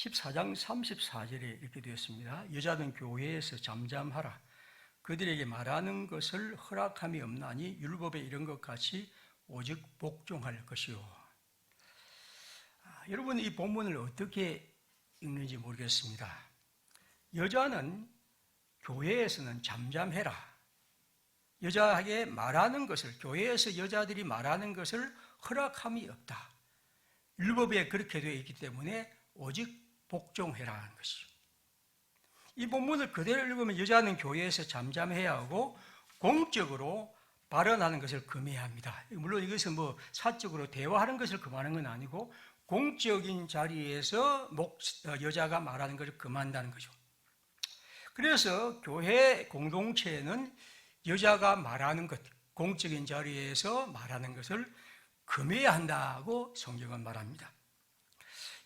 14장 34절에 이렇게 되었습니다. 여자는 교회에서 잠잠하라. 그들에게 말하는 것을 허락함이 없나니 율법에 이런 것 같이 오직 복종할 것이요. 여러분, 이 본문을 어떻게 읽는지 모르겠습니다. 여자는 교회에서는 잠잠해라. 여자에게 말하는 것을, 교회에서 여자들이 말하는 것을 허락함이 없다. 율법에 그렇게 되어 있기 때문에 오직 복종해라는 것이죠. 이 본문을 그대로 읽으면 여자는 교회에서 잠잠해야 하고 공적으로 발언하는 것을 금해야 합니다. 물론 이것은 사적으로 대화하는 것을 금하는 건 아니고 공적인 자리에서 여자가 말하는 것을 금한다는 거죠. 그래서 교회 공동체에는 여자가 말하는 것, 공적인 자리에서 말하는 것을 금해야 한다고 성경은 말합니다.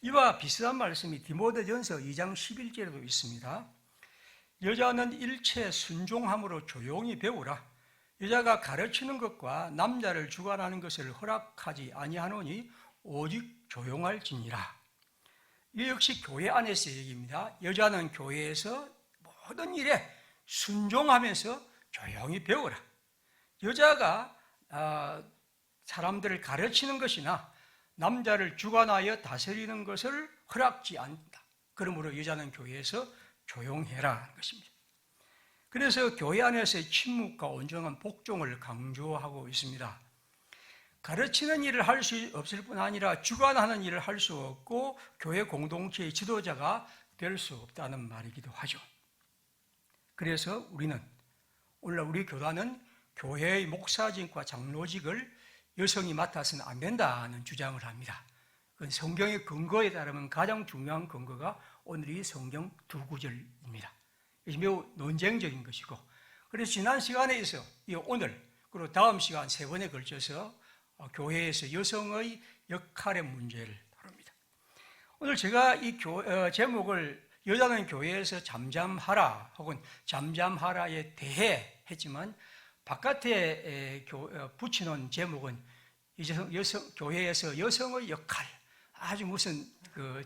이와 비슷한 말씀이 디모데전서 2장 11절에도 있습니다. 여자는 일체 순종함으로 조용히 배우라. 여자가 가르치는 것과 남자를 주관하는 것을 허락하지 아니하노니 오직 조용할지니라. 이 역시 교회 안에서의 얘기입니다. 여자는 교회에서 모든 일에 순종하면서 조용히 배우라. 여자가 사람들을 가르치는 것이나 남자를 주관하여 다스리는 것을 허락지 않는다. 그러므로 여자는 교회에서 조용해라 하는 것입니다. 그래서 교회 안에서의 침묵과 온전한 복종을 강조하고 있습니다. 가르치는 일을 할 수 없을 뿐 아니라 주관하는 일을 할 수 없고 교회 공동체의 지도자가 될 수 없다는 말이기도 하죠. 그래서 우리는 오늘 우리 교단은 교회의 목사직과 장로직을 여성이 맡아서는 안 된다는 주장을 합니다. 그건 성경의 근거에 따르면 가장 중요한 근거가 오늘 이 성경 두 구절입니다. 이것이 매우 논쟁적인 것이고, 그래서 지난 시간에 있어 오늘 그리고 다음 시간 세 번에 걸쳐서 교회에서 여성의 역할의 문제를 다룹니다. 오늘 제가 이 제목을 여자는 교회에서 잠잠하라 혹은 잠잠하라에 대해 했지만 바깥에 붙여놓은 제목은 교회에서 여성의 역할, 아주 무슨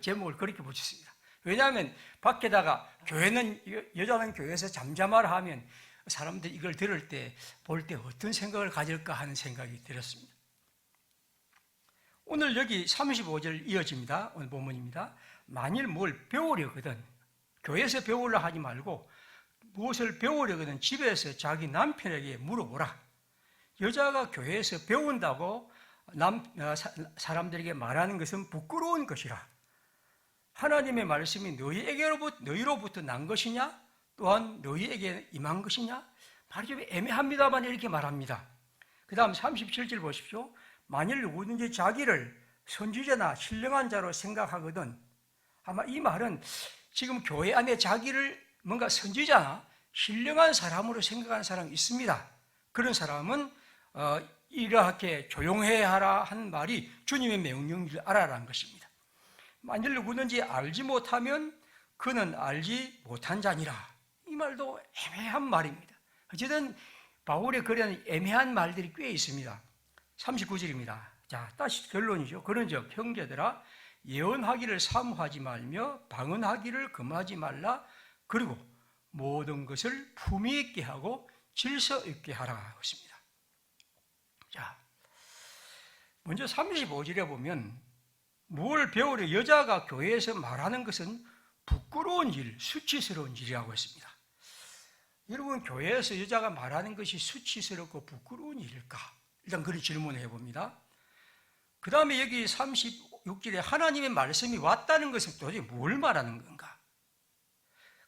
제목을 그렇게 붙였습니다. 왜냐하면 밖에다가 여자는 교회에서 잠잠하라 하면 사람들이 이걸 들을 때, 볼 때 어떤 생각을 가질까 하는 생각이 들었습니다. 오늘 여기 35절 이어집니다. 오늘 본문입니다. 만일 뭘 배우려거든 교회에서 배우려 하지 말고 무엇을 배우려거든 집에서 자기 남편에게 물어보라. 여자가 교회에서 배운다고 사람들에게 말하는 것은 부끄러운 것이라. 하나님의 말씀이 너희로부터 난 것이냐? 또한 너희에게 임한 것이냐? 말이 좀 애매합니다만 이렇게 말합니다. 그 다음 37절 보십시오. 만일 누구든지 자기를 선지자나 신령한 자로 생각하거든, 아마 이 말은 지금 교회 안에 자기를 뭔가 선지자나 신령한 사람으로 생각하는 사람이 있습니다. 그런 사람은 이렇게 조용해야 하라 한 말이 주님의 명령을 알아라는 것입니다. 만일 누구든지 알지 못하면 그는 알지 못한 자니라. 이 말도 애매한 말입니다. 어쨌든 바울의 글에는 애매한 말들이 꽤 있습니다. 39절입니다. 자, 다시 결론이죠. 그런즉 형제들아, 예언하기를 사모하지 말며 방언하기를 금하지 말라. 그리고 모든 것을 품위 있게 하고 질서 있게 하라 했습니다. 자, 먼저 35절에 보면 뭘 배우려 여자가 교회에서 말하는 것은 부끄러운 일, 수치스러운 일이라고 했습니다. 여러분, 교회에서 여자가 말하는 것이 수치스럽고 부끄러운 일일까? 일단 그런 질문을 해봅니다. 그 다음에 여기 36절에 하나님의 말씀이 왔다는 것은 도대체 뭘 말하는 건가?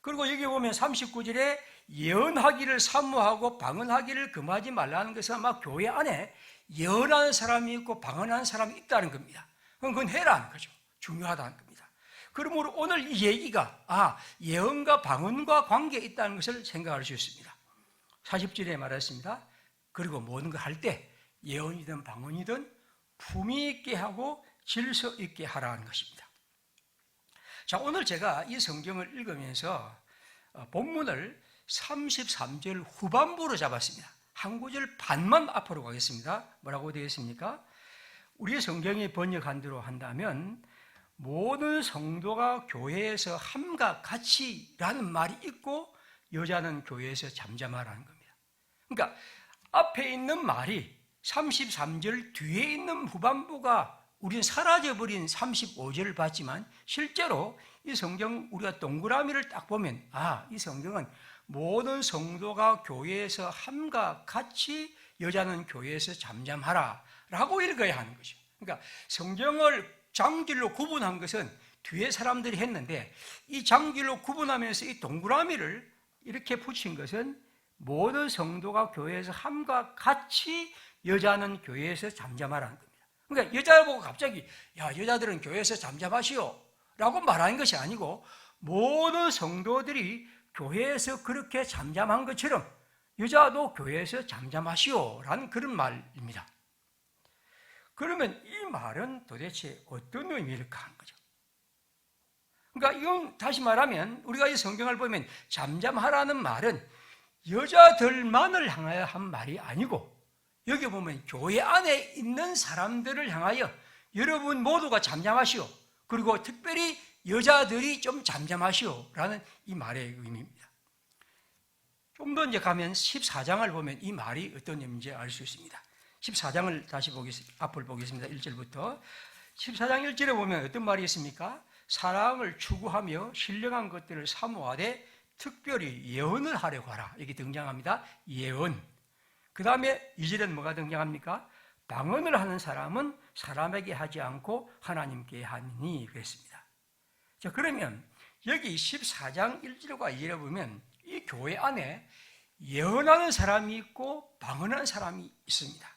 그리고 여기 보면 39절에 예언하기를 사모하고 방언하기를 금하지 말라는 것은 아마 교회 안에 예언하는 사람이 있고 방언하는 사람이 있다는 겁니다. 그건 해라는 거죠. 중요하다는 겁니다. 그러므로 오늘 이 얘기가 예언과 방언과 관계에 있다는 것을 생각할 수 있습니다. 40절에 말했습니다. 그리고 모든 걸 할 때 예언이든 방언이든 품위 있게 하고 질서 있게 하라는 것입니다. 자, 오늘 제가 이 성경을 읽으면서 본문을 33절 후반부로 잡았습니다. 한 구절 반만 앞으로 가겠습니다. 뭐라고 되어 있습니까? 우리의 성경이 번역한 대로 한다면 모든 성도가 교회에서 함과 같이라는 말이 있고 여자는 교회에서 잠잠하라는 겁니다. 그러니까 앞에 있는 말이 33절 뒤에 있는 후반부가 우리는 사라져버린 35절을 봤지만 실제로 이 성경 우리가 동그라미를 딱 보면 이 성경은 모든 성도가 교회에서 함과 같이 여자는 교회에서 잠잠하라 라고 읽어야 하는 것이죠. 그러니까 성경을 장길로 구분한 것은 뒤에 사람들이 했는데 이 장길로 구분하면서 이 동그라미를 이렇게 붙인 것은 모든 성도가 교회에서 함과 같이 여자는 교회에서 잠잠하라는 겁니다. 그러니까 여자를 보고 갑자기 여자들은 교회에서 잠잠하시오 라고 말하는 것이 아니고 모든 성도들이 교회에서 그렇게 잠잠한 것처럼 여자도 교회에서 잠잠하시오 라는 그런 말입니다. 그러면 이 말은 도대체 어떤 의미일까 하는 거죠. 그러니까 이건 다시 말하면 우리가 이 성경을 보면 잠잠하라는 말은 여자들만을 향하여 한 말이 아니고 여기 보면 교회 안에 있는 사람들을 향하여 여러분 모두가 잠잠하시오. 그리고 특별히 여자들이 좀 잠잠하시오 라는 이 말의 의미입니다. 좀 더 이제 가면 14장을 보면 이 말이 어떤 의미인지 알 수 있습니다. 14장을 다시 앞을 보겠습니다. 1절부터 14장 1절에 보면 어떤 말이 있습니까? 사랑을 추구하며 신령한 것들을 사모하되 특별히 예언을 하려고 하라. 이렇게 등장합니다. 예언. 그 다음에 2절에는 뭐가 등장합니까? 방언을 하는 사람은 사람에게 하지 않고 하나님께 하니 그랬습니다. 자, 그러면 여기 14장 1절과 2절에 보면 이 교회 안에 예언하는 사람이 있고 방언하는 사람이 있습니다.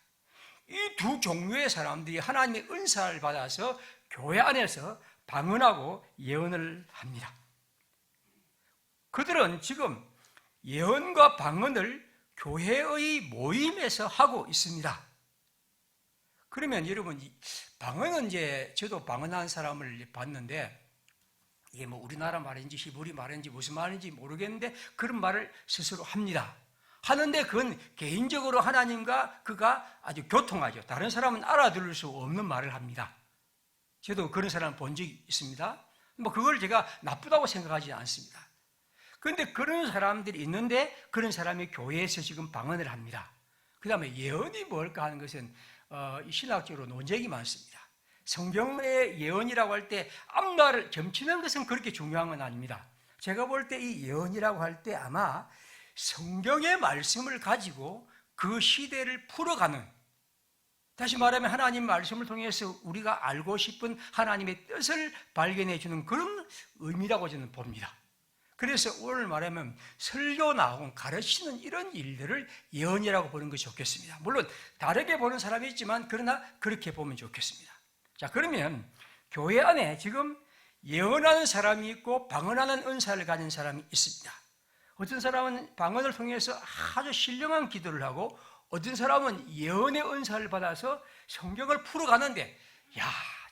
이 두 종류의 사람들이 하나님의 은사를 받아서 교회 안에서 방언하고 예언을 합니다. 그들은 지금 예언과 방언을 교회의 모임에서 하고 있습니다. 그러면 여러분, 방언은 이제 저도 방언하는 사람을 봤는데 이게 뭐 우리나라 말인지 히브리 말인지 무슨 말인지 모르겠는데 그런 말을 스스로 합니다. 하는데 그건 개인적으로 하나님과 그가 아주 교통하죠. 다른 사람은 알아들을 수 없는 말을 합니다. 저도 그런 사람을 본 적이 있습니다. 뭐 그걸 제가 나쁘다고 생각하지 않습니다. 그런데 그런 사람들이 있는데 그런 사람이 교회에서 지금 방언을 합니다. 그 다음에 예언이 뭘까 하는 것은 신학적으로 논쟁이 많습니다. 성경의 예언이라고 할 때 앞날을 점치는 것은 그렇게 중요한 건 아닙니다. 제가 볼 때 이 예언이라고 할 때 아마 성경의 말씀을 가지고 그 시대를 풀어가는, 다시 말하면 하나님 말씀을 통해서 우리가 알고 싶은 하나님의 뜻을 발견해 주는 그런 의미라고 저는 봅니다. 그래서 오늘 말하면 설교 나오고 가르치는 이런 일들을 예언이라고 보는 것이 좋겠습니다. 물론 다르게 보는 사람이 있지만 그러나 그렇게 보면 좋겠습니다. 자, 그러면 교회 안에 지금 예언하는 사람이 있고 방언하는 은사를 가진 사람이 있습니다. 어떤 사람은 방언을 통해서 아주 신령한 기도를 하고 어떤 사람은 예언의 은사를 받아서 성경을 풀어가는데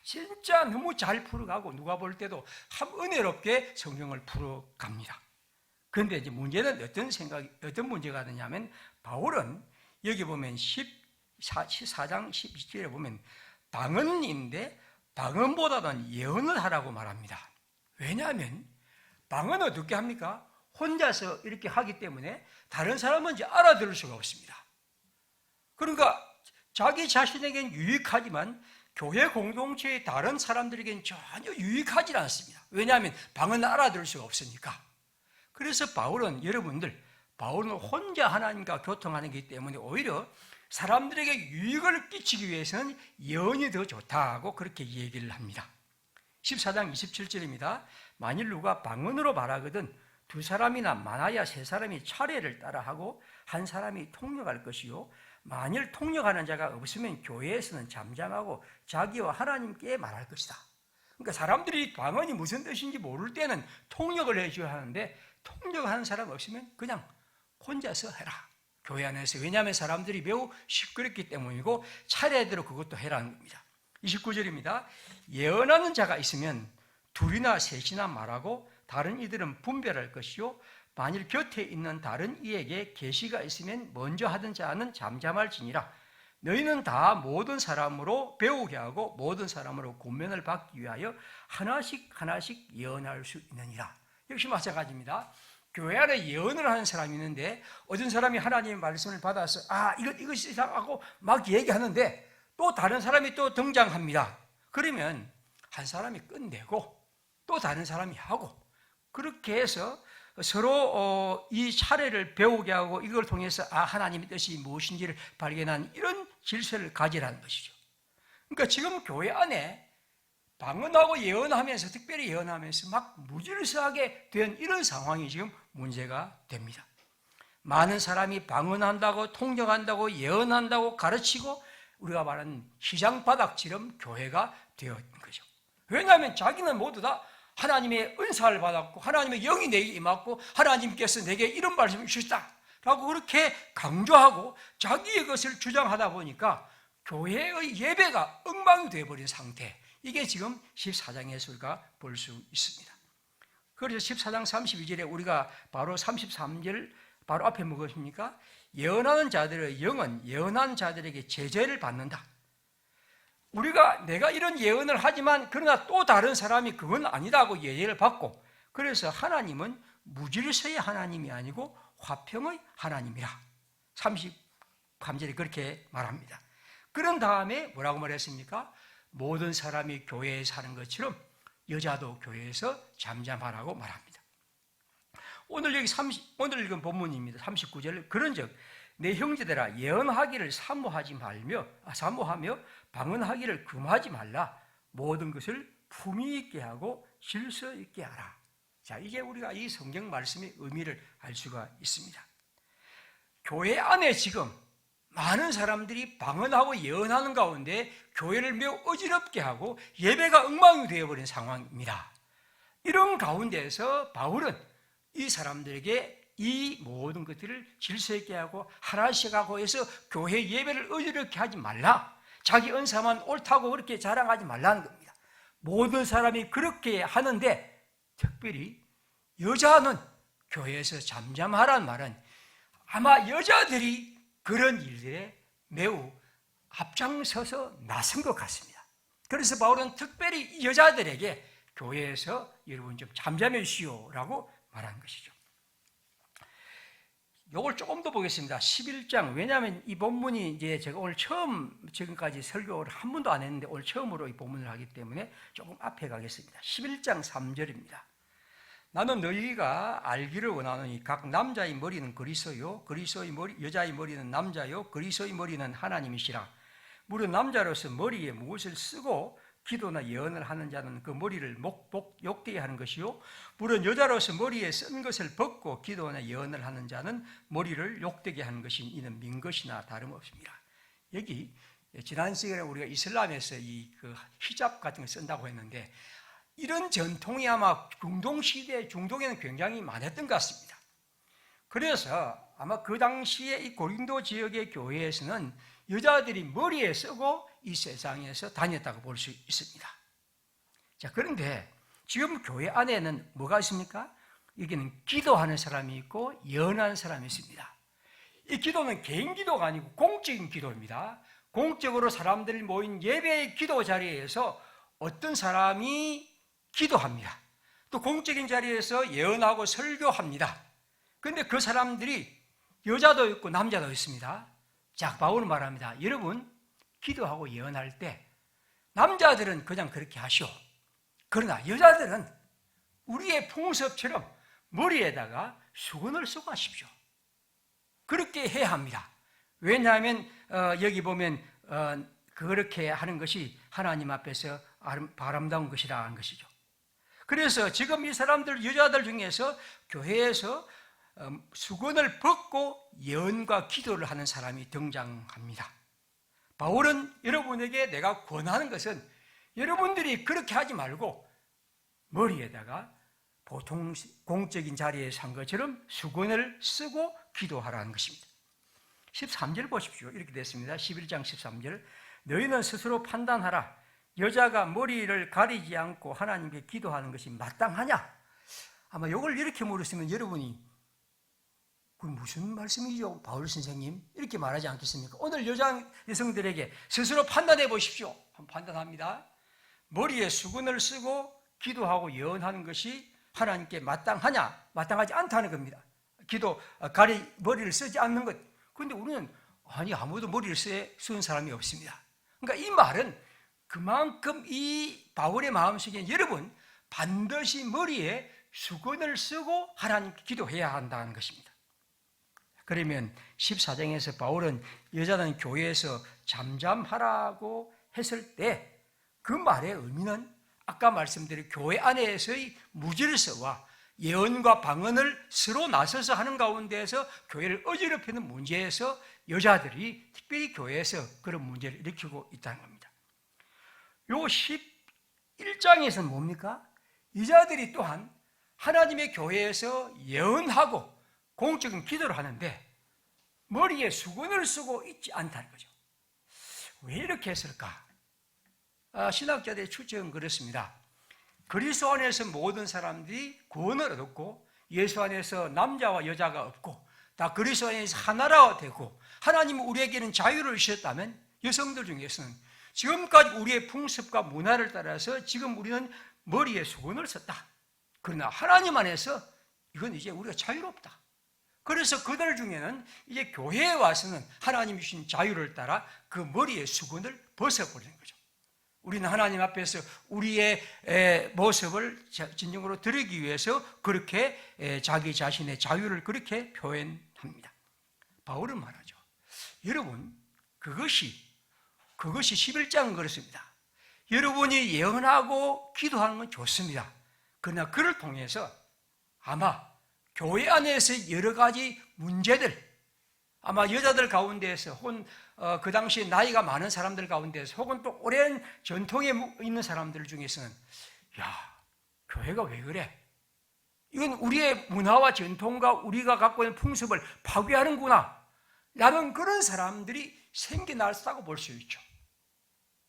진짜 너무 잘 풀어가고 누가 볼 때도 참 은혜롭게 성경을 풀어갑니다. 그런데 이제 문제는 어떤 문제가 되냐면 바울은 여기 보면 14장 12절에 보면 방언인데 방언보다는 예언을 하라고 말합니다. 왜냐하면 방언은 어떻게 합니까? 혼자서 이렇게 하기 때문에 다른 사람은 이제 알아들을 수가 없습니다. 그러니까 자기 자신에겐 유익하지만 교회 공동체의 다른 사람들에게는 전혀 유익하지 않습니다. 왜냐하면 방언을 알아들을 수가 없으니까. 그래서 바울은 혼자 하나님과 교통하는 것이기 때문에 오히려 사람들에게 유익을 끼치기 위해서는 예언이 더 좋다고 그렇게 얘기를 합니다. 14장 27절입니다. 만일 누가 방언으로 말하거든 두 사람이나 많아야 세 사람이 차례를 따라하고 한 사람이 통역할 것이요 만일 통역하는 자가 없으면 교회에서는 잠잠하고 자기와 하나님께 말할 것이다. 그러니까 사람들이 방언이 무슨 뜻인지 모를 때는 통역을 해줘야 하는데 통역하는 사람 없으면 그냥 혼자서 해라. 교회 안에서. 왜냐하면 사람들이 매우 시끄럽기 때문이고 차례대로 그것도 해라는 겁니다. 29절입니다. 예언하는 자가 있으면 둘이나 셋이나 말하고 다른 이들은 분별할 것이요 만일 곁에 있는 다른 이에게 계시가 있으면 먼저 하던 자는 잠잠할지니라. 너희는 다 모든 사람으로 배우게 하고 모든 사람으로 권면을 받기 위하여 하나씩 하나씩 예언할 수 있느니라. 역시 마찬가지입니다. 교회 안에 예언을 하는 사람이 있는데 어떤 사람이 하나님의 말씀을 받아서 이것이 이상하고 막 얘기하는데 또 다른 사람이 또 등장합니다. 그러면 한 사람이 끝내고 또 다른 사람이 하고 그렇게 해서 서로 이 차례를 배우게 하고 이걸 통해서 하나님의 뜻이 무엇인지를 발견한 이런 질서를 가지라는 것이죠. 그러니까 지금 교회 안에 방언하고 예언하면서 특별히 예언하면서 막 무질서하게 된 이런 상황이 지금 문제가 됩니다. 많은 사람이 방언한다고 통역한다고 예언한다고 가르치고 우리가 말하는 시장바닥처럼 교회가 되어 있는 거죠. 왜냐하면 자기는 모두 다 하나님의 은사를 받았고 하나님의 영이 내게 임했고 하나님께서 내게 이런 말씀을 주셨다 라고 그렇게 강조하고 자기의 것을 주장하다 보니까 교회의 예배가 엉망이 되어버린 상태, 이게 지금 14장에서 우리가 볼 수 있습니다. 그래서 14장 32절에 우리가 바로 33절 바로 앞에 무엇입니까? 예언하는 자들의 영은 예언하는 자들에게 제재를 받는다. 내가 이런 예언을 하지만 그러나 또 다른 사람이 그건 아니다고 예언을 받고, 그래서 하나님은 무질서의 하나님이 아니고 화평의 하나님이라 33절에 그렇게 말합니다. 그런 다음에 뭐라고 말했습니까? 모든 사람이 교회에 사는 것처럼 여자도 교회에서 잠잠하라고 말합니다. 오늘 읽은 본문입니다. 39절. 그런즉 내 형제들아 예언하기를 사모하며 방언하기를 금하지 말라. 모든 것을 품위 있게 하고 질서 있게 하라. 자, 이게 우리가 이 성경 말씀의 의미를 알 수가 있습니다. 교회 안에 지금 많은 사람들이 방언하고 예언하는 가운데 교회를 매우 어지럽게 하고 예배가 엉망이 되어버린 상황입니다. 이런 가운데에서 바울은 이 사람들에게 이 모든 것들을 질서 있게 하고 하나씩 하고 해서 교회 예배를 어지럽게 하지 말라. 자기 은사만 옳다고 그렇게 자랑하지 말라는 겁니다. 모든 사람이 그렇게 하는데 특별히 여자는 교회에서 잠잠하라는 말은 아마 여자들이 그런 일들에 매우 앞장서서 나선 것 같습니다. 그래서 바울은 특별히 여자들에게 교회에서 여러분 좀 잠잠해 주시오라고 말한 것이죠. 이걸 조금 더 보겠습니다. 11장. 왜냐하면 이 본문이 이제 제가 오늘 지금까지 설교를 한 번도 안 했는데 오늘 처음으로 이 본문을 하기 때문에 조금 앞에 가겠습니다. 11장 3절입니다. 나는 너희가 알기를 원하노니 각 남자의 머리는 그리스도요 여자의 머리는 남자요 그리스도의 머리는 하나님이시라. 무릇 남자로서 머리에 무엇을 쓰고 기도나 예언을 하는 자는 그 머리를 욕되게 하는 것이요 물론 여자로서 머리에 쓴 것을 벗고 기도나 예언을 하는 자는 머리를 욕되게 하는 것이 이는 민 것이나 다름없습니다. 여기 지난 시간에 우리가 이슬람에서 그 히잡 같은 걸 쓴다고 했는데 이런 전통이 아마 중동에는 굉장히 많았던 것 같습니다. 그래서 아마 그 당시에 이 고린도 지역의 교회에서는 여자들이 머리에 쓰고 이 세상에서 다녔다고 볼 수 있습니다. 자, 그런데 지금 교회 안에는 뭐가 있습니까? 여기는 기도하는 사람이 있고 예언하는 사람이 있습니다. 이 기도는 개인 기도가 아니고 공적인 기도입니다. 공적으로 사람들이 모인 예배의 기도 자리에서 어떤 사람이 기도합니다. 또 공적인 자리에서 예언하고 설교합니다. 그런데 그 사람들이 여자도 있고 남자도 있습니다. 자, 바울은 말합니다. 여러분 기도하고 예언할 때 남자들은 그냥 그렇게 하시오. 그러나 여자들은 우리의 풍습처럼 머리에다가 수건을 쓰고 하십시오. 그렇게 해야 합니다. 왜냐하면 여기 보면 그렇게 하는 것이 하나님 앞에서 바람다운 것이라는 것이죠. 그래서 지금 이 사람들 여자들 중에서 교회에서 수건을 벗고 예언과 기도를 하는 사람이 등장합니다. 바울은 여러분에게 내가 권하는 것은 여러분들이 그렇게 하지 말고 머리에다가 보통 공적인 자리에 산 것처럼 수건을 쓰고 기도하라는 것입니다. 13절 보십시오. 이렇게 됐습니다. 11장 13절. 너희는 스스로 판단하라. 여자가 머리를 가리지 않고 하나님께 기도하는 것이 마땅하냐? 아마 이걸 이렇게 물었으면 여러분이 그건 무슨 말씀이죠, 바울 선생님? 이렇게 말하지 않겠습니까? 오늘 여성들에게 스스로 판단해 보십시오. 한번 판단합니다. 머리에 수건을 쓰고 기도하고 예언하는 것이 하나님께 마땅하냐, 마땅하지 않다는 겁니다. 머리를 쓰지 않는 것. 그런데 우리는 아무도 머리를 쓰는 사람이 없습니다. 그러니까 이 말은 그만큼 이 바울의 마음속에 여러분 반드시 머리에 수건을 쓰고 하나님께 기도해야 한다는 것입니다. 그러면 14장에서 바울은 여자는 교회에서 잠잠하라고 했을 때 그 말의 의미는 아까 말씀드린 교회 안에서의 무질서와 예언과 방언을 서로 나서서 하는 가운데에서 교회를 어지럽히는 문제에서 여자들이 특별히 교회에서 그런 문제를 일으키고 있다는 겁니다. 요 11장에서는 뭡니까? 여자들이 또한 하나님의 교회에서 예언하고 공적인 기도를 하는데 머리에 수건을 쓰고 있지 않다는 거죠. 왜 이렇게 했을까? 신학자들의 추측은 그렇습니다. 그리스도 안에서 모든 사람들이 구원을 얻었고 예수 안에서 남자와 여자가 없고 다 그리스도 안에서 하나라 되고 하나님은 우리에게는 자유를 주셨다면 여성들 중에서는 지금까지 우리의 풍습과 문화를 따라서 지금 우리는 머리에 수건을 썼다. 그러나 하나님 안에서 이건 이제 우리가 자유롭다. 그래서 그들 중에는 이제 교회에 와서는 하나님이 주신 자유를 따라 그 머리에 수건을 벗어버리는 거죠. 우리는 하나님 앞에서 우리의 모습을 진정으로 드리기 위해서 그렇게 자기 자신의 자유를 그렇게 표현합니다. 바울은 말하죠. 여러분, 그것이 11장은 그렇습니다. 여러분이 예언하고 기도하는 건 좋습니다. 그러나 그를 통해서 아마 교회 안에서 여러 가지 문제들, 아마 여자들 가운데에서 혹은 그 당시 나이가 많은 사람들 가운데에서 혹은 또 오랜 전통에 있는 사람들 중에서는 교회가 왜 그래? 이건 우리의 문화와 전통과 우리가 갖고 있는 풍습을 파괴하는구나 라는 그런 사람들이 생겨날 수 있다고 볼 수 있죠.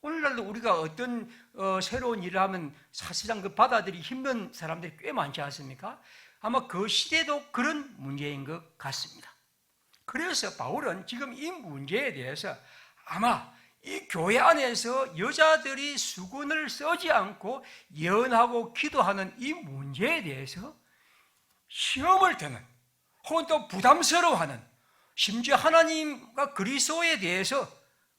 오늘날도 우리가 어떤 새로운 일을 하면 사실상 그 받아들이기 힘든 사람들이 꽤 많지 않습니까? 아마 그 시대도 그런 문제인 것 같습니다. 그래서 바울은 지금 이 문제에 대해서 아마 이 교회 안에서 여자들이 수건을 쓰지 않고 예언하고 기도하는 이 문제에 대해서 시험을 드는 혹은 또 부담스러워하는 심지어 하나님과 그리스도에 대해서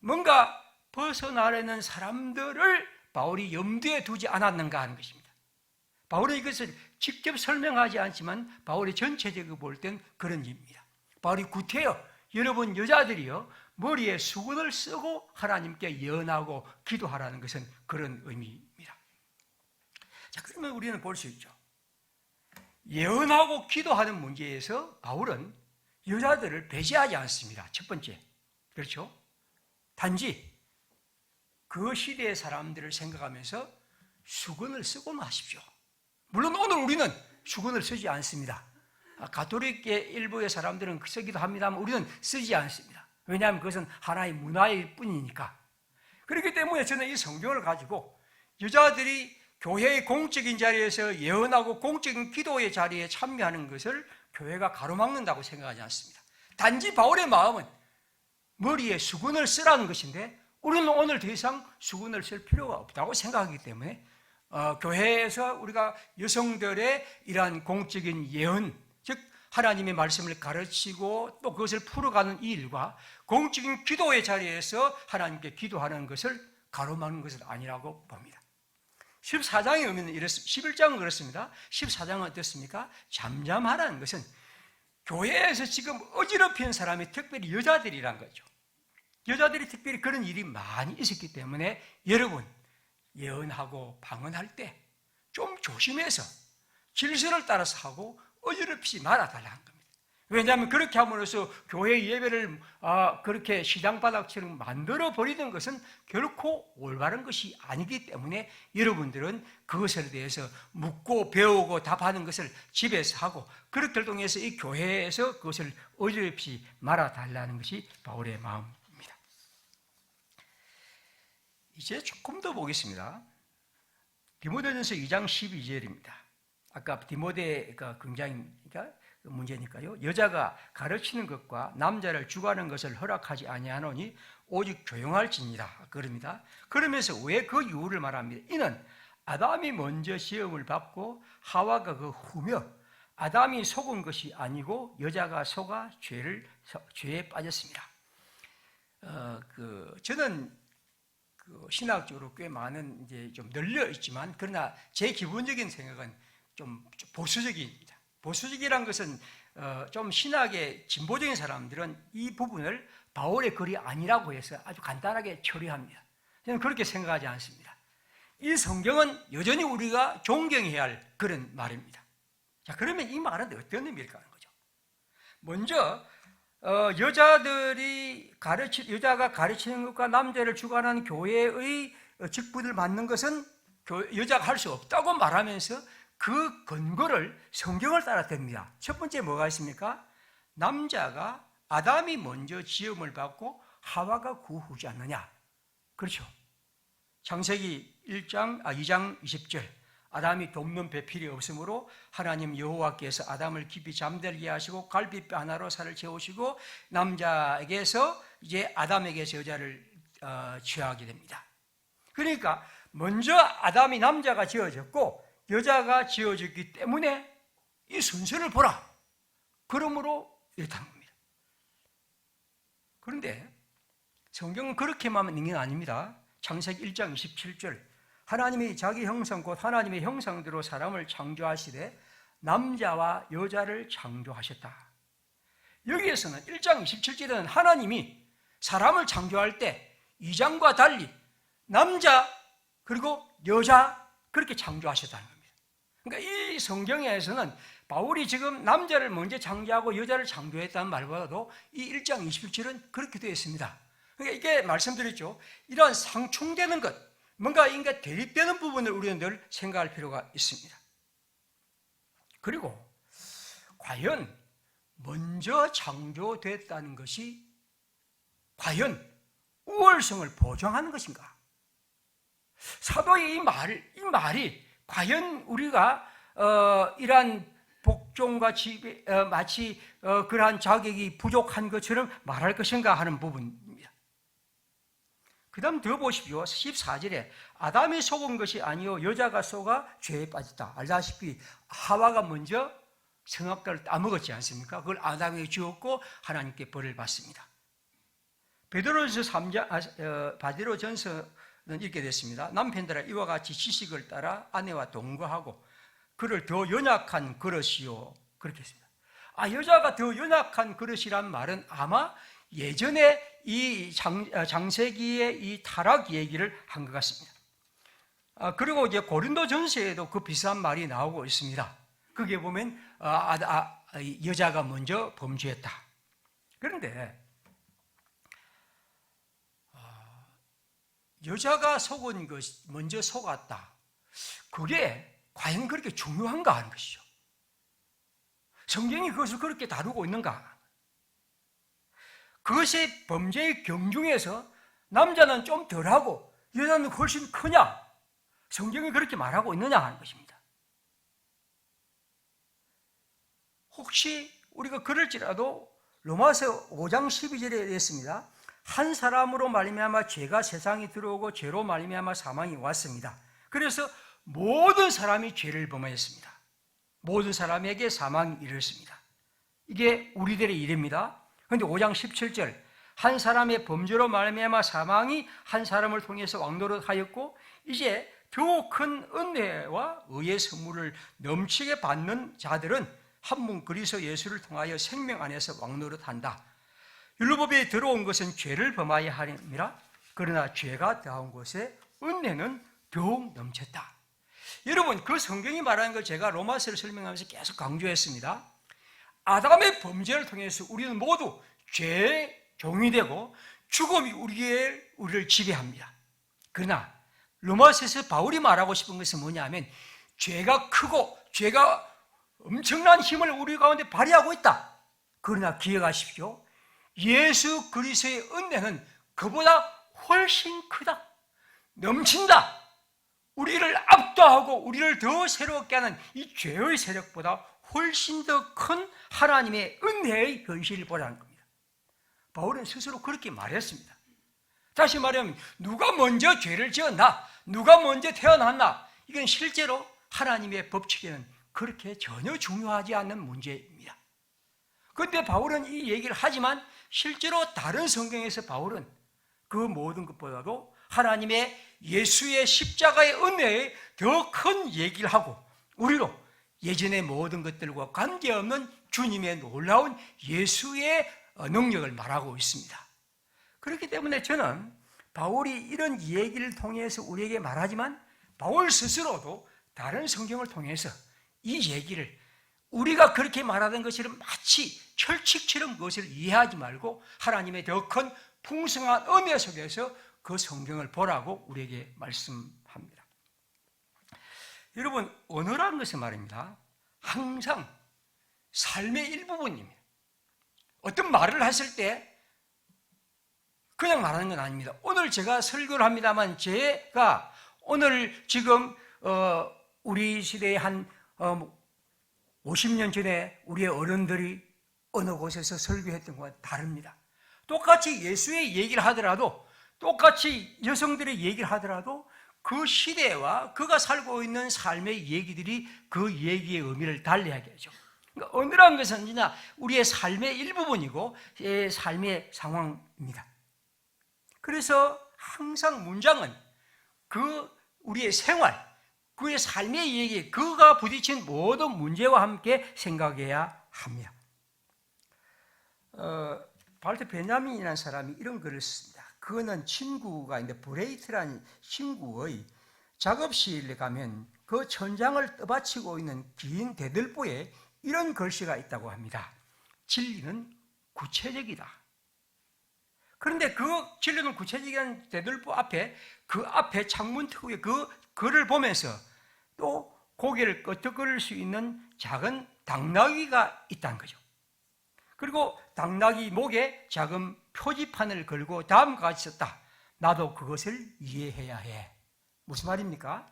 뭔가 벗어나려는 사람들을 바울이 염두에 두지 않았는가 하는 것입니다. 바울은 이것을 직접 설명하지 않지만 바울이 전체적으로 볼 땐 그런 의미입니다. 바울이 구태여 여러분 여자들이요 머리에 수건을 쓰고 하나님께 예언하고 기도하라는 것은 그런 의미입니다. 자, 그러면 우리는 볼 수 있죠. 예언하고 기도하는 문제에서 바울은 여자들을 배제하지 않습니다. 첫 번째, 그렇죠? 단지 그 시대의 사람들을 생각하면서 수건을 쓰고만 하십시오. 물론 오늘 우리는 수건을 쓰지 않습니다. 가톨릭계 일부의 사람들은 쓰기도 합니다만 우리는 쓰지 않습니다. 왜냐하면 그것은 하나의 문화일 뿐이니까. 그렇기 때문에 저는 이 성경을 가지고 여자들이 교회의 공적인 자리에서 예언하고 공적인 기도의 자리에 참여하는 것을 교회가 가로막는다고 생각하지 않습니다. 단지 바울의 마음은 머리에 수건을 쓰라는 것인데 우리는 오늘 더 이상 수건을 쓸 필요가 없다고 생각하기 때문에 교회에서 우리가 여성들의 이러한 공적인 예언, 즉 하나님의 말씀을 가르치고 또 그것을 풀어가는 이 일과 공적인 기도의 자리에서 하나님께 기도하는 것을 가로막는 것은 아니라고 봅니다. 14장의 의미는 이렇습니다. 11장은 그렇습니다. 14장은 어떻습니까? 잠잠하라는 것은 교회에서 지금 어지럽힌 사람이 특별히 여자들이란 거죠. 여자들이 특별히 그런 일이 많이 있었기 때문에 여러분 예언하고 방언할 때 좀 조심해서 질서를 따라서 하고 어지럽히지 말아달라는 겁니다. 왜냐하면 그렇게 함으로써 교회 예배를 그렇게 시장바닥처럼 만들어 버리는 것은 결코 올바른 것이 아니기 때문에 여러분들은 그것에 대해서 묻고 배우고 답하는 것을 집에서 하고 그렇게 통해서 이 교회에서 그것을 어지럽히지 말아달라는 것이 바울의 마음입니다. 이제 조금 더 보겠습니다. 디모데전서 2장 12절입니다. 아까 디모데가 굉장히 문제니까요. 여자가 가르치는 것과 남자를 주관하는 것을 허락하지 아니하노니 오직 조용할지니라 그럽니다. 그러면서 왜 그 이유를 말합니다. 이는 아담이 먼저 시험을 받고 하와가 그 후며 아담이 속은 것이 아니고 여자가 속아 죄에 빠졌습니다. 저는 신학적으로 꽤 많은 이제 좀 널려 있지만 그러나 제 기본적인 생각은 좀 보수적입니다. 보수적이란 것은 좀 신학의 진보적인 사람들은 이 부분을 바울의 글이 아니라고 해서 아주 간단하게 처리합니다. 저는 그렇게 생각하지 않습니다. 이 성경은 여전히 우리가 존경해야 할 그런 말입니다. 자, 그러면 이 말은 어떤 의미일까 하는 거죠. 먼저 여자가 가르치는 것과 남자를 주관하는 교회의 직분을 맡는 것은 여자가 할 수 없다고 말하면서 그 근거를 성경을 따라 댑니다. 첫 번째 뭐가 있습니까? 남자가 아담이 먼저 지음을 받고 하와가 그 후지 않느냐. 그렇죠. 창세기 2장 20절 아담이 돕는 배필이 없으므로 하나님 여호와께서 아담을 깊이 잠들게 하시고 갈비뼈 하나로 살을 채우시고 남자에게서 이제 아담에게서 여자를 취하게 됩니다. 그러니까 먼저 아담이 남자가 지어졌고 여자가 지어졌기 때문에 이 순서를 보라. 그러므로 이렇다는 겁니다. 그런데 성경은 그렇게만 있는 게 아닙니다. 창세기 1장 27절 하나님이 자기 형상 곧 하나님의 형상대로 사람을 창조하시되 남자와 여자를 창조하셨다. 여기에서는 1장 27절에는 하나님이 사람을 창조할 때 2장과 달리 남자 그리고 여자 그렇게 창조하셨다는 겁니다. 그러니까 이 성경에서는 바울이 지금 남자를 먼저 창조하고 여자를 창조했다는 말보다도 이 1장 27절은 그렇게 되어 있습니다. 그러니까 이게 말씀드렸죠. 이런 상충되는 것, 뭔가 인간 대립되는 부분을 우리는 늘 생각할 필요가 있습니다. 그리고 과연 먼저 창조됐다는 것이 과연 우월성을 보장하는 것인가? 사도의 이 말이 과연 우리가 이러한 복종과 지배, 마치 그러한 자격이 부족한 것처럼 말할 것인가 하는 부분입니다. 그 다음 더 보십시오. 14절에 아담이 속은 것이 아니요 여자가 속아 죄에 빠졌다. 알다시피 하와가 먼저 선악과를 따먹었지 않습니까? 그걸 아담에게 주었고 하나님께 벌을 받습니다. 베드로전서는 이렇게 됐습니다. 남편들아 이와 같이 지식을 따라 아내와 동거하고 그를 더 연약한 그릇이요 그렇게 했습니다. 여자가 더 연약한 그릇이란 말은 아마 예전에 이 장세기의 이 타락 얘기를 한 것 같습니다. 그리고 이제 고린도전서에도 그 비슷한 말이 나오고 있습니다. 거기에 보면 여자가 먼저 범죄했다. 그런데 여자가 속은 것 먼저 속았다. 그게 과연 그렇게 중요한가 하는 것이죠. 성경이 그것을 그렇게 다루고 있는가? 그것이 범죄의 경중에서 남자는 좀 덜하고 여자는 훨씬 크냐? 성경이 그렇게 말하고 있느냐 하는 것입니다. 혹시 우리가 그럴지라도 로마서 5장 12절에 되었습니다. 한 사람으로 말미암아 죄가 세상에 들어오고 죄로 말미암아 사망이 왔습니다. 그래서 모든 사람이 죄를 범하였습니다. 모든 사람에게 사망이 이르렀습니다. 이게 우리들의 일입니다. 그런데 5장 17절 한 사람의 범죄로 말미암아 사망이 한 사람을 통해서 왕노릇하였고 이제 더욱 큰 은혜와 의의 선물을 넘치게 받는 자들은 한 분 그리스도 예수를 통하여 생명 안에서 왕노릇한다. 율법에 들어온 것은 죄를 범하여 하림이라. 그러나 죄가 더한 곳에 은혜는 더욱 넘쳤다. 여러분 그 성경이 말하는 걸 제가 로마서를 설명하면서 계속 강조했습니다. 아담의 범죄를 통해서 우리는 모두 죄의 종이 되고 죽음이 우리를 지배합니다. 그러나 로마서에서 바울이 말하고 싶은 것은 뭐냐면 죄가 크고 죄가 엄청난 힘을 우리 가운데 발휘하고 있다. 그러나 기억하십시오. 예수 그리스도의 은혜는 그보다 훨씬 크다. 넘친다. 우리를 압도하고 우리를 더 새롭게 하는 이 죄의 세력보다 훨씬 더 큰 하나님의 은혜의 현실을 보라는 겁니다. 바울은 스스로 그렇게 말했습니다. 다시 말하면 누가 먼저 죄를 지었나? 누가 먼저 태어났나? 이건 실제로 하나님의 법칙에는 그렇게 전혀 중요하지 않는 문제입니다. 그런데 바울은 이 얘기를 하지만 실제로 다른 성경에서 바울은 그 모든 것보다도 하나님의 예수의 십자가의 은혜에 더 큰 얘기를 하고 우리로 예전의 모든 것들과 관계없는 주님의 놀라운 예수의 능력을 말하고 있습니다. 그렇기 때문에 저는 바울이 이런 얘기를 통해서 우리에게 말하지만 바울 스스로도 다른 성경을 통해서 이 얘기를 우리가 그렇게 말하던 것처럼 마치 철칙처럼 그것을 이해하지 말고 하나님의 더 큰 풍성한 은혜 속에서 그 성경을 보라고 우리에게 말씀합니다. 여러분, 언어라는 것은 말입니다, 항상 삶의 일부분입니다. 어떤 말을 했을 때 그냥 말하는 건 아닙니다. 오늘 제가 설교를 합니다만 제가 오늘 지금 우리 시대에 한 50년 전에 우리의 어른들이 어느 곳에서 설교했던 것과 다릅니다. 똑같이 예수의 얘기를 하더라도 똑같이 여성들의 얘기를 하더라도 그 시대와 그가 살고 있는 삶의 얘기들이 그 얘기의 의미를 달리하게 하죠. 그러니까 언어라는 것은 언제나 우리의 삶의 일부분이고 삶의 상황입니다. 그래서 항상 문장은 그 우리의 생활, 그의 삶의 얘기, 그가 부딪힌 모든 문제와 함께 생각해야 합니다. 발터 베냐민이라는 사람이 이런 글을 썼습니다. 그거는 친구가 있는데 브레이트라는 친구의 작업실에 가면 그 천장을 떠받치고 있는 긴 대들보에 이런 글씨가 있다고 합니다. 진리는 구체적이다. 그런데 그 진리는 구체적인 대들보 앞에 그 앞에 창문 특유의 그 글을 보면서 또 고개를 끄덕거릴 수 있는 작은 당나귀가 있다는 거죠. 그리고 당나귀 목에 작은 표지판을 걸고 다음과 같이 썼다. 나도 그것을 이해해야 해. 무슨 말입니까?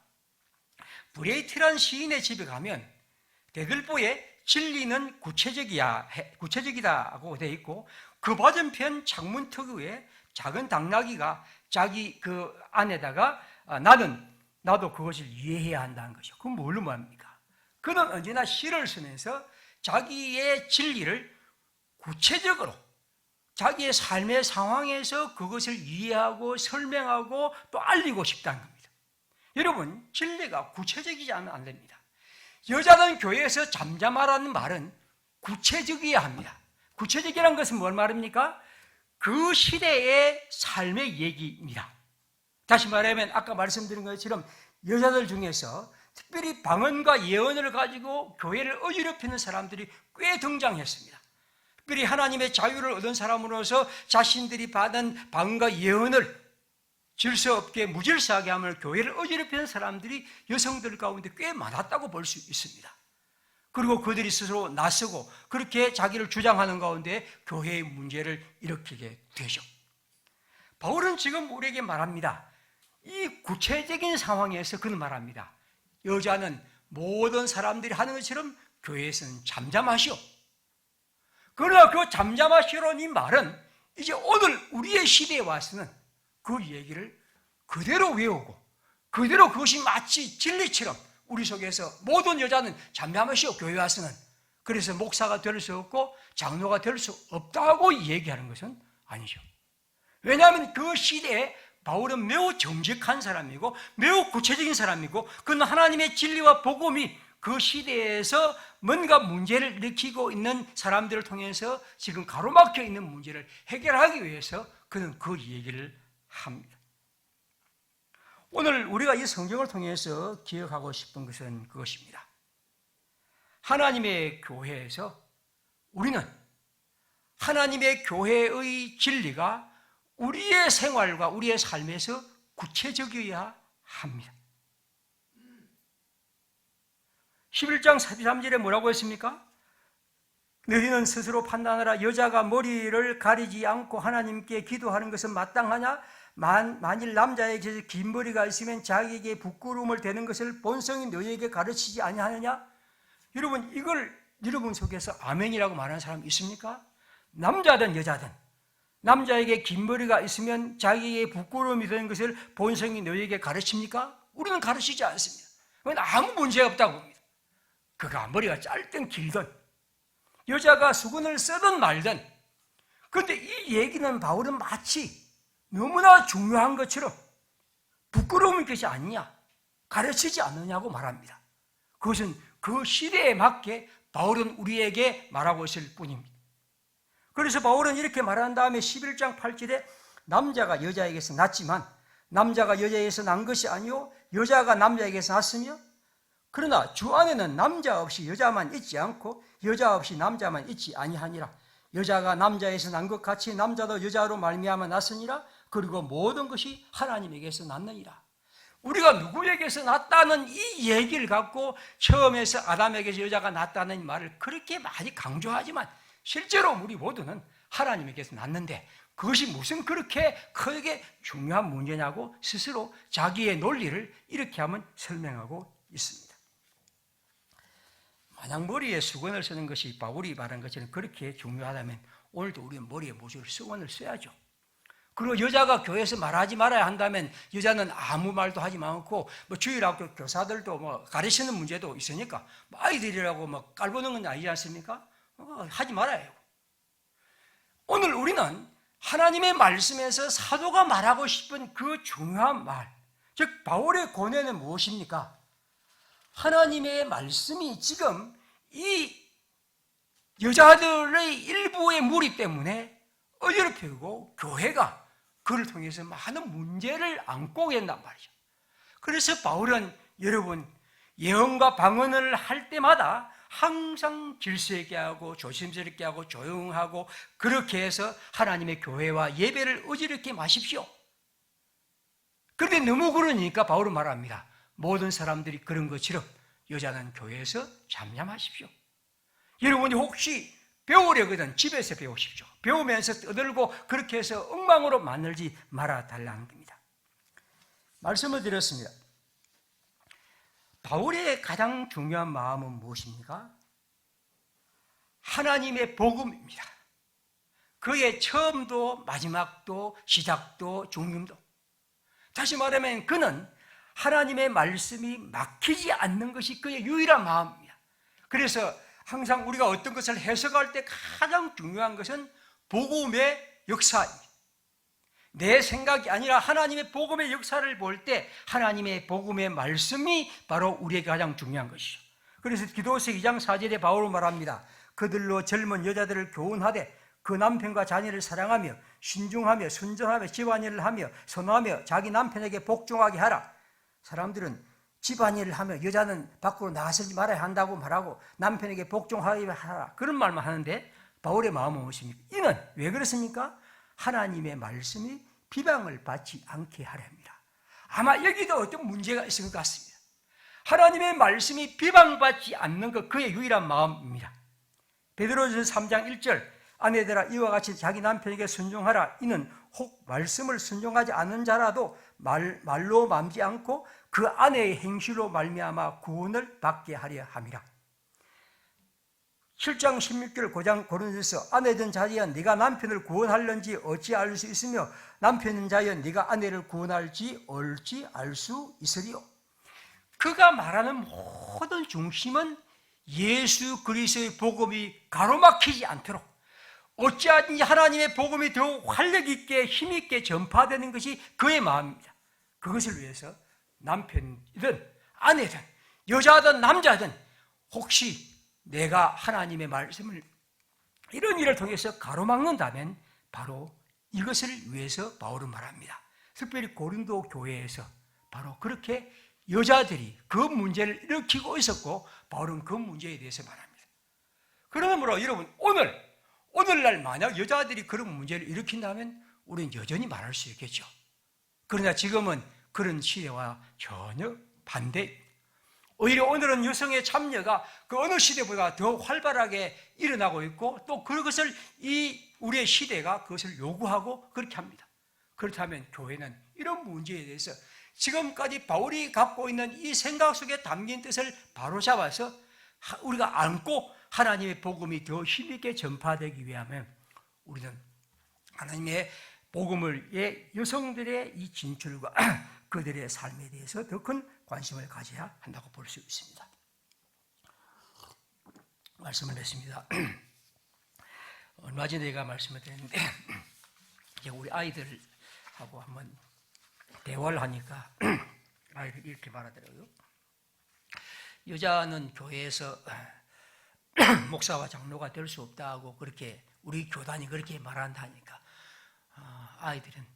브레이트란 시인의 집에 가면 대들보에 진리는 구체적이다고 되어 있고 그 맞은편 창문 특유의 작은 당나귀가 자기 그 안에다가 나도 그것을 이해해야 한다는 것이죠. 그건 뭘로 말합니까? 그는 언제나 시를 쓰면서 자기의 진리를 구체적으로 자기의 삶의 상황에서 그것을 이해하고 설명하고 또 알리고 싶다는 겁니다. 여러분, 진리가 구체적이지 않으면 안 됩니다. 여자는 교회에서 잠잠하라는 말은 구체적이어야 합니다. 구체적이라는 것은 뭘 말입니까? 그 시대의 삶의 얘기입니다. 다시 말하면 아까 말씀드린 것처럼 여자들 중에서 특별히 방언과 예언을 가지고 교회를 어지럽히는 사람들이 꽤 등장했습니다. 특별히 하나님의 자유를 얻은 사람으로서 자신들이 받은 방언과 예언을 질서 없게 무질서하게 하며 교회를 어지럽히는 사람들이 여성들 가운데 꽤 많았다고 볼 수 있습니다. 그리고 그들이 스스로 나서고 그렇게 자기를 주장하는 가운데 교회의 문제를 일으키게 되죠. 바울은 지금 우리에게 말합니다. 이 구체적인 상황에서 그는 말합니다. 여자는 모든 사람들이 하는 것처럼 교회에서는 잠잠하시오. 그러나 그 잠잠하시오라는 이 말은 이제 오늘 우리의 시대에 와서는 그 얘기를 그대로 외우고 그대로 그것이 마치 진리처럼 우리 속에서 모든 여자는 잠잠하시오 교회 와서는 그래서 목사가 될 수 없고 장로가 될 수 없다고 얘기하는 것은 아니죠. 왜냐하면 그 시대에 바울은 매우 정직한 사람이고 매우 구체적인 사람이고 그는 하나님의 진리와 복음이 그 시대에서 뭔가 문제를 일으키고 있는 사람들을 통해서 지금 가로막혀 있는 문제를 해결하기 위해서 그는 그 얘기를 합니다. 오늘 우리가 이 성경을 통해서 기억하고 싶은 것은 그것입니다. 하나님의 교회에서 우리는 하나님의 교회의 진리가 우리의 생활과 우리의 삶에서 구체적이어야 합니다. 11장 33절에 뭐라고 했습니까? 너희는 스스로 판단하라. 여자가 머리를 가리지 않고 하나님께 기도하는 것은 마땅하냐? 만일 남자에게 긴 머리가 있으면 자기에게 부끄러움을 대는 것을 본성이 너희에게 가르치지 아니하느냐? 여러분, 이걸 여러분 속에서 아멘이라고 말하는 사람 있습니까? 남자든 여자든 남자에게 긴 머리가 있으면 자기에게 부끄러움이 되는 것을 본성이 너희에게 가르칩니까? 우리는 가르치지 않습니다. 그건 아무 문제가 없다고 봅니다. 그가 머리가 짧든 길든 여자가 수건을 쓰든 말든. 그런데 이 얘기는 바울은 마치 너무나 중요한 것처럼 부끄러움이 것이 아니냐, 가르치지 않느냐고 말합니다. 그것은 그 시대에 맞게 바울은 우리에게 말하고 있을 뿐입니다. 그래서 바울은 이렇게 말한 다음에 11장 8절에 남자가 여자에게서 났지만 남자가 여자에게서 난 것이 아니요 여자가 남자에게서 났으며 그러나 주 안에는 남자 없이 여자만 있지 않고 여자 없이 남자만 있지 아니하니라. 여자가 남자에서 난 것 같이 남자도 여자로 말미암아 났으니라. 그리고 모든 것이 하나님에게서 났느니라. 우리가 누구에게서 났다는 이 얘기를 갖고 처음에서 아담에게서 여자가 났다는 말을 그렇게 많이 강조하지만 실제로 우리 모두는 하나님에게서 났는데 그것이 무슨 그렇게 크게 중요한 문제냐고 스스로 자기의 논리를 이렇게 하면 설명하고 있습니다. 만약 머리에 수건을 쓰는 것이 바울이 말한 것처럼 그렇게 중요하다면 오늘도 우리는 머리에 모조리 수건을 써야죠. 그리고 여자가 교회에서 말하지 말아야 한다면 여자는 아무 말도 하지 않고 주일학교 교사들도 가르치는 문제도 있으니까 아이들이라고 깔보는 건 아니지 않습니까? 하지 말아야 해요. 오늘 우리는 하나님의 말씀에서 사도가 말하고 싶은 그 중요한 말, 즉 바울의 권해는 무엇입니까? 하나님의 말씀이 지금 이 여자들의 일부의 무리 때문에 어지럽히고 교회가 그를 통해서 많은 문제를 안고 있단 말이죠. 그래서 바울은 여러분 예언과 방언을 할 때마다 항상 질서 있게 하고 조심스럽게 하고 조용하고 그렇게 해서 하나님의 교회와 예배를 어지럽게 마십시오. 그런데 너무 그러니까 바울은 말합니다. 모든 사람들이 그런 것처럼 여자는 교회에서 잠잠하십시오. 여러분이 혹시 배우려거든 집에서 배우십시오. 배우면서 떠들고 그렇게 해서 엉망으로 만들지 말아달라는 겁니다. 말씀을 드렸습니다. 바울의 가장 중요한 마음은 무엇입니까? 하나님의 복음입니다. 그의 처음도 마지막도 시작도 중심도. 다시 말하면 그는 하나님의 말씀이 막히지 않는 것이 그의 유일한 마음입니다. 그래서 항상 우리가 어떤 것을 해석할 때 가장 중요한 것은 복음의 역사입니다. 내 생각이 아니라 하나님의 복음의 역사를 볼 때 하나님의 복음의 말씀이 바로 우리에게 가장 중요한 것이죠. 그래서 기도서 2장 4절에 바울은 말합니다. 그들로 젊은 여자들을 교훈하되 그 남편과 자녀를 사랑하며 신중하며 순전하며 집안일을 하며 선호하며 자기 남편에게 복종하게 하라. 사람들은 집안일을 하며 여자는 밖으로 나서지 말아야 한다고 말하고 남편에게 복종하게 하라. 그런 말만 하는데 바울의 마음은 무엇입니까? 이는 왜 그렇습니까? 하나님의 말씀이 비방을 받지 않게 하려 합니다. 아마 여기도 어떤 문제가 있을 것 같습니다. 하나님의 말씀이 비방받지 않는 것 그의 유일한 마음입니다. 베드로전서 3장 1절 아내들아 이와 같이 자기 남편에게 순종하라. 이는 혹 말씀을 순종하지 않는 자라도 말로 맘지 않고 그 아내의 행실로 말미암아 구원을 받게 하려 함이라. 7장 16절 고장 고린도서 아내든 자여 네가 남편을 구원할는지 어찌 알 수 있으며 남편은 자여 네가 아내를 구원할지 어찌 알 수 있으리요. 그가 말하는 모든 중심은 예수 그리스도의 복음이 가로막히지 않도록 어찌하든지 하나님의 복음이 더욱 활력 있게 힘 있게 전파되는 것이 그의 마음입니다. 그것을 위해서 남편이든 아내든 여자든 남자든 혹시 내가 하나님의 말씀을 이런 일을 통해서 가로막는다면 바로 이것을 위해서 바울은 말합니다. 특별히 고린도 교회에서 바로 그렇게 여자들이 그 문제를 일으키고 있었고 바울은 그 문제에 대해서 말합니다. 그러므로 여러분 오늘날 만약 여자들이 그런 문제를 일으킨다면 우리는 여전히 말할 수 있겠죠. 그러나 지금은 그런 시대와 전혀 반대. 오히려 오늘은 여성의 참여가 그 어느 시대보다 더 활발하게 일어나고 있고 또 그것을 우리의 시대가 그것을 요구하고 그렇게 합니다. 그렇다면 교회는 이런 문제에 대해서 지금까지 바울이 갖고 있는 이 생각 속에 담긴 뜻을 바로잡아서 우리가 안고 하나님의 복음이 더 힘있게 전파되기 위하면 우리는 하나님의 복음을 여성들의 이 진출과 그들의 삶에 대해서 더 큰 관심을 가져야 한다고 볼 수 있습니다. 말씀을 했습니다. 얼마 전에 제가 말씀을 드렸는데 이제 우리 아이들하고 한번 대화를 하니까 아이들이 이렇게 말하더라고요. 여자는 교회에서 목사와 장로가 될 수 없다고 그렇게 우리 교단이 그렇게 말한다니까 아이들은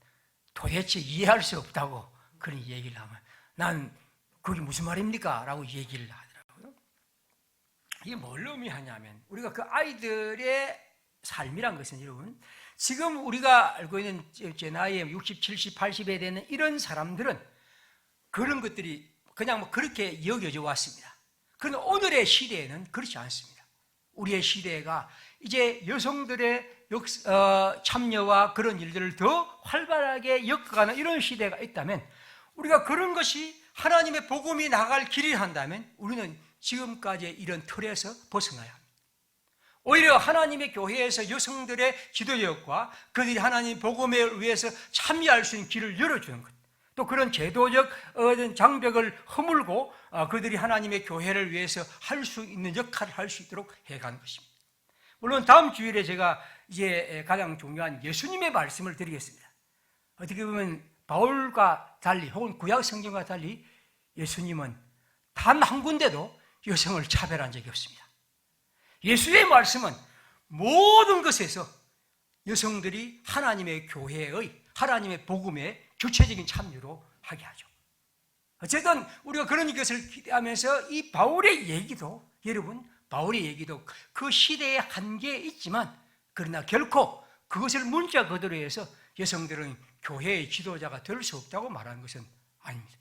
도대체 이해할 수 없다고 그런 얘기를 하면 난 그게 무슨 말입니까? 라고 얘기를 하더라고요. 이게 뭘 의미하냐면 우리가 그 아이들의 삶이란 것은 여러분 지금 우리가 알고 있는 제 나이에 60, 70, 80에 되는 이런 사람들은 그런 것들이 그냥 뭐 그렇게 여겨져 왔습니다. 그런데 오늘의 시대에는 그렇지 않습니다. 우리의 시대가 이제 여성들의 참여와 그런 일들을 더 활발하게 엮어가는 이런 시대가 있다면 우리가 그런 것이 하나님의 복음이 나갈 길이 한다면 우리는 지금까지의 이런 틀에서 벗어나야 합니다. 오히려 하나님의 교회에서 여성들의 지도력과 그들이 하나님 복음에 위해서 참여할 수 있는 길을 열어주는 것, 또 그런 제도적 장벽을 허물고 그들이 하나님의 교회를 위해서 할 수 있는 역할을 할 수 있도록 해가는 것입니다. 물론 다음 주일에 제가 이제 가장 중요한 예수님의 말씀을 드리겠습니다. 어떻게 보면 바울과 달리 혹은 구약 성경과 달리 예수님은 단 한 군데도 여성을 차별한 적이 없습니다. 예수의 말씀은 모든 것에서 여성들이 하나님의 교회의 하나님의 복음에 주체적인 참여로 하게 하죠. 어쨌든 우리가 그런 것을 기대하면서 이 바울의 얘기도 여러분 바울의 얘기도 그 시대의 한계에 있지만 그러나 결코 그것을 문자 그대로 해서 여성들은 교회의 지도자가 될 수 없다고 말하는 것은 아닙니다.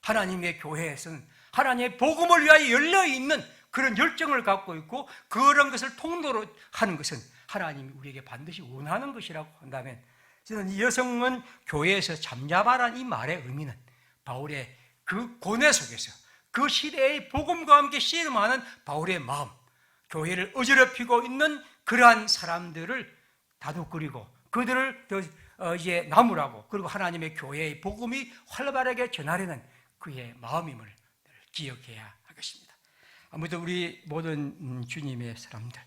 하나님의 교회에서는 하나님의 복음을 위하여 열려있는 그런 열정을 갖고 있고 그런 것을 통로로 하는 것은 하나님이 우리에게 반드시 원하는 것이라고 한다면 저는 이 여성은 교회에서 잠잠하라는 이 말의 의미는 바울의 그 고뇌 속에서 그 시대의 복음과 함께 씨름하는 바울의 마음, 교회를 어지럽히고 있는 그러한 사람들을 다독거리고 그들을 더 이제 나무라고 그리고 하나님의 교회의 복음이 활발하게 전하려는 그의 마음임을 기억해야 하겠습니다. 아무튼 우리 모든 주님의 사람들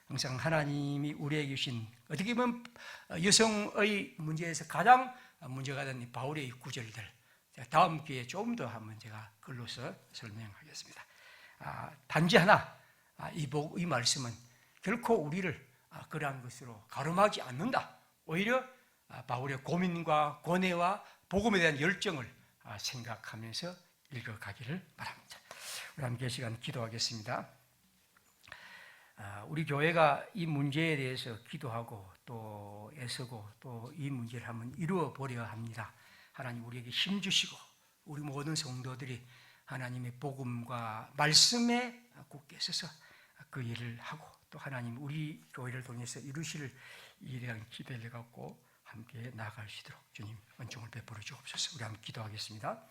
항상 하나님이 우리에게 주신 어떻게 보면 여성의 문제에서 가장 문제가 되는 바울의 구절들 다음 기회에 좀 더 한번 제가 글로서 설명하겠습니다. 단지 하나 이 말씀은 결코 우리를 그러한 것으로 가름하지 않는다. 오히려 바울의 고민과 고뇌와 복음에 대한 열정을 생각하면서 읽어가기를 바랍니다. 우리 함께 시간 기도하겠습니다. 우리 교회가 이 문제에 대해서 기도하고 또 애쓰고 또 이 문제를 한번 이루어 보려 합니다. 하나님 우리에게 힘 주시고 우리 모든 성도들이 하나님의 복음과 말씀에 굳게 서서 그 일을 하고 또 하나님 우리 교회를 통해서 이루실 일에 대한 기대를 갖고 함께 나아갈 수 있도록 주님 은총을 베풀어 주옵소서. 우리 한번 기도하겠습니다.